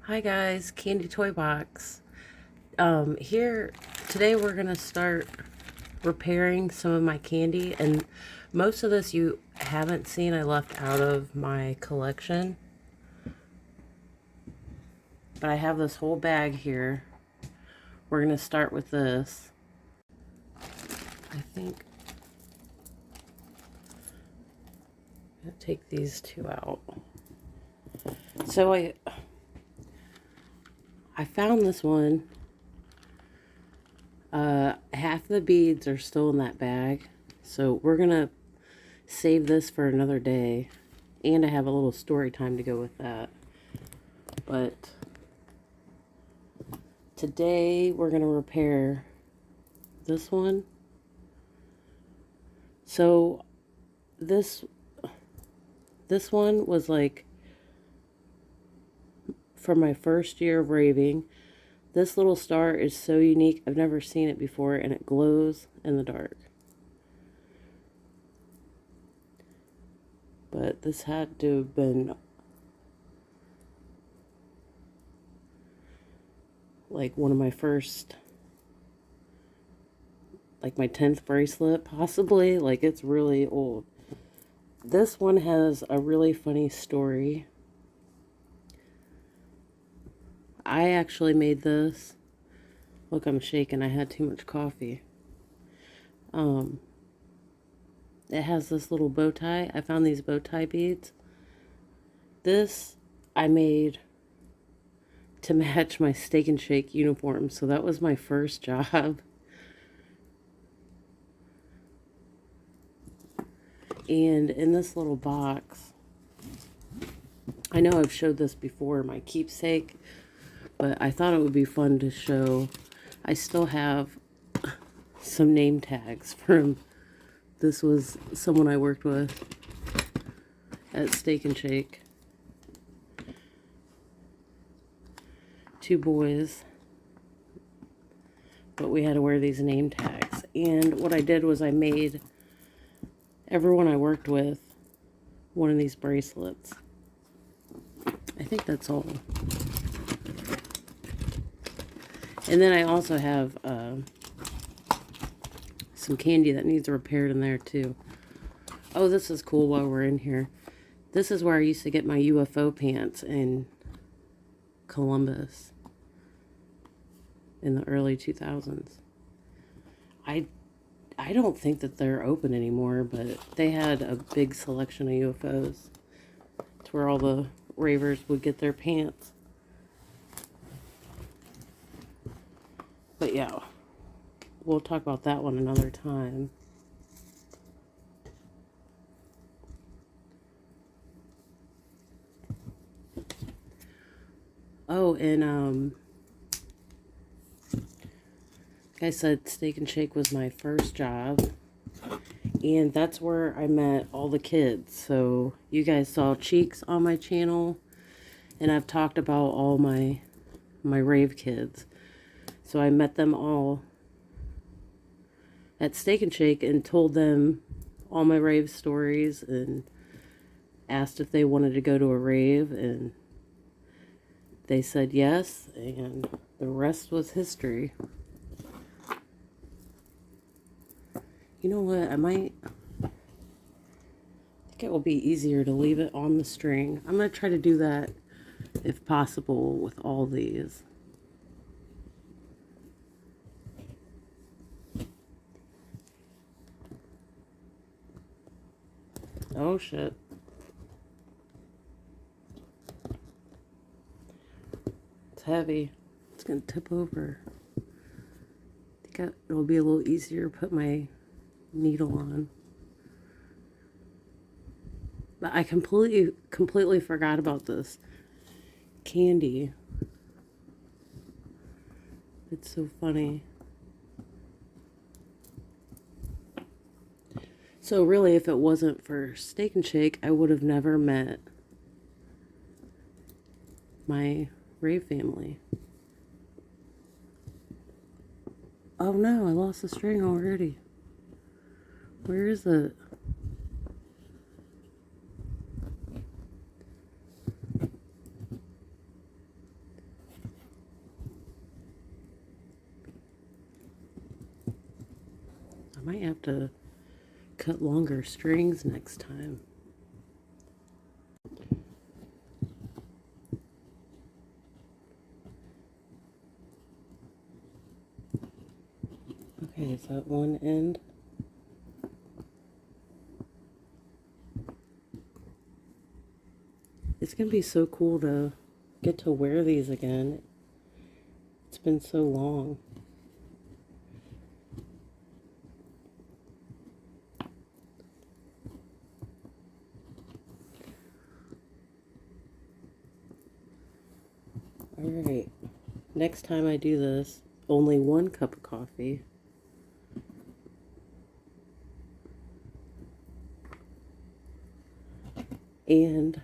Hi guys, Candy Toy Box. Here today we're gonna start repairing some of my candy, and most of this you haven't seen. I left out of my collection, but I have this whole bag here. We're gonna start with this. I think I'm gonna take these two out. So I found this one. Half the beads are still in that bag, so we're gonna save this for another day, and I have a little story time to go with that. But today we're gonna repair this one. So this one was like from my first year of raving. This little star is so unique. I've never seen it before, and it glows in the dark. But this had to have been like one of my first, like my 10th bracelet, possibly. Like, it's really old. This one has a really funny story. I actually made this. Look, I'm shaking. I had too much coffee. It has this little bow tie. I found these bow tie beads. This I made to match my Steak and Shake uniform. So that was my first job. And in this little box, I know I've showed this before, my keepsake, but I thought it would be fun to show. I still have some name tags from, this was someone I worked with at Steak and Shake. 2 boys, but we had to wear these name tags. And what I did was I made everyone I worked with one of these bracelets. I think that's all. And then I also have some candy that needs repaired in there too. Oh, this is cool while we're in here. This is where I used to get my UFO pants in Columbus in the early 2000s. I don't think that they're open anymore, but they had a big selection of UFOs. It's where all the ravers would get their pants. But yeah, we'll talk about that one another time. Oh, and like I said, Steak and Shake was my first job, and that's where I met all the kids. So you guys saw Cheeks on my channel, and I've talked about all my rave kids. So I met them all at Steak and Shake and told them all my rave stories and asked if they wanted to go to a rave, and they said yes, and the rest was history. You know what? I think it will be easier to leave it on the string. I'm going to try to do that if possible with all these. Oh shit. It's heavy. It's going to tip over. I think it'll be a little easier to put my needle on. But I completely forgot about this candy. It's so funny. So really, if it wasn't for Steak and Shake, I would have never met my rave family. Oh no, I lost the string already. Where is it? might have to cut longer strings next time. Okay, is that one end? It's going to be so cool to get to wear these again. It's been so long. Alright, next time I do this, only 1 cup of coffee. And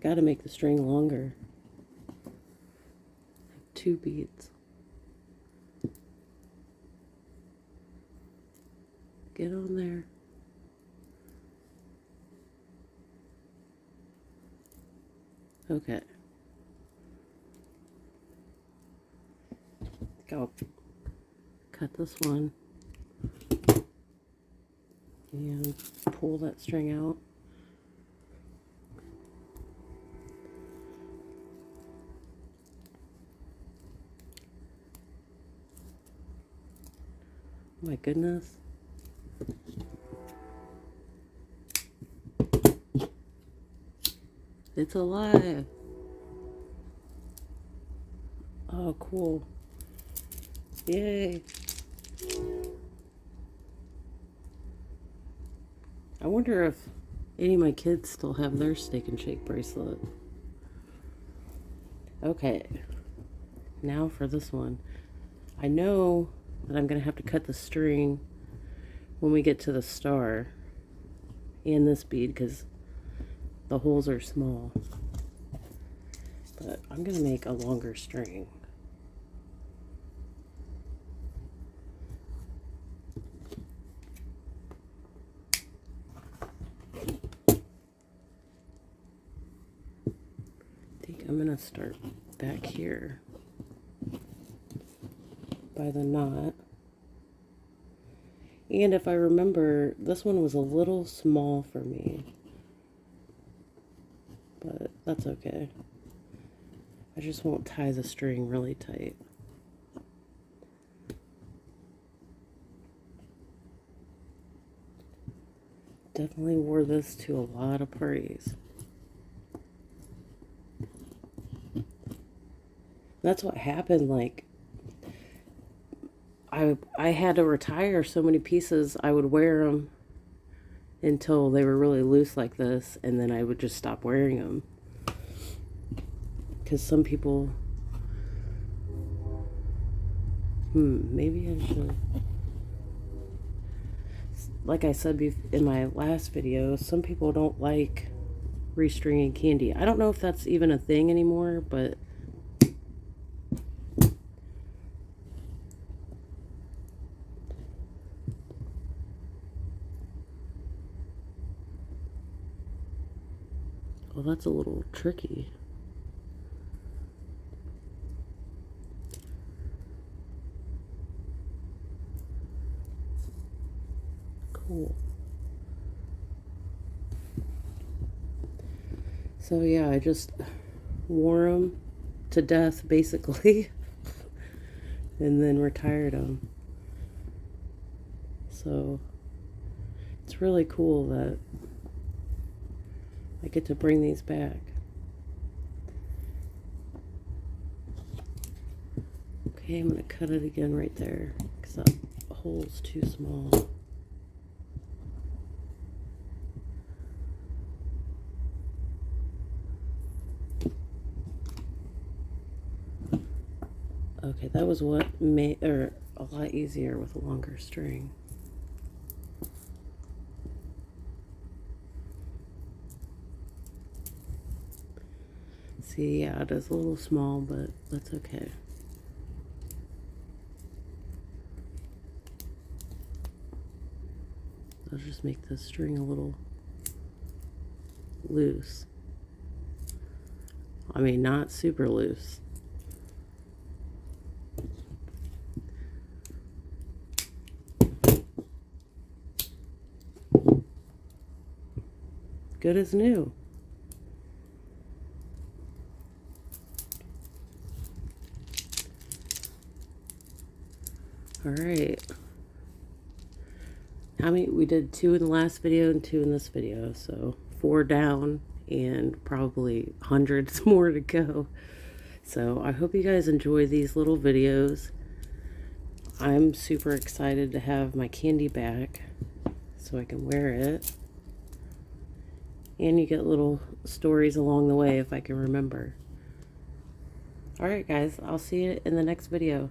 gotta make the string longer. 2 beads. Get on there. Okay. I'll cut this one and pull that string out. My goodness. It's alive. Oh, cool. Yay. I wonder if any of my kids still have their Steak and Shake bracelet. Okay. Now for this one. I know that I'm going to have to cut the string when we get to the star and this bead because the holes are small. But I'm going to make a longer string. I think I'm going to start back here by the knot. And if I remember, this one was a little small for me. But that's okay. I just won't tie the string really tight. Definitely wore this to a lot of parties. That's what happened, like, I had to retire so many pieces. I would wear them until they were really loose like this, and then I would just stop wearing them. Because some people, maybe I should, like I said in my last video, some people don't like restringing candy. I don't know if that's even a thing anymore, but well, that's a little tricky. Cool. So yeah, I just wore them to death basically and then retired them. So it's really cool that I get to bring these back. Okay, I'm going to cut it again right there because that hole's too small. Okay, that was what made a lot easier with a longer string. See, yeah, it is a little small, but that's okay. I'll just make the string a little loose. I mean, not super loose. Good as new. Alright. How many? We did 2 in the last video and 2 in this video. So 4 down and probably hundreds more to go. So I hope you guys enjoy these little videos. I'm super excited to have my Kandi back so I can wear it. And you get little stories along the way if I can remember. Alright guys, I'll see you in the next video.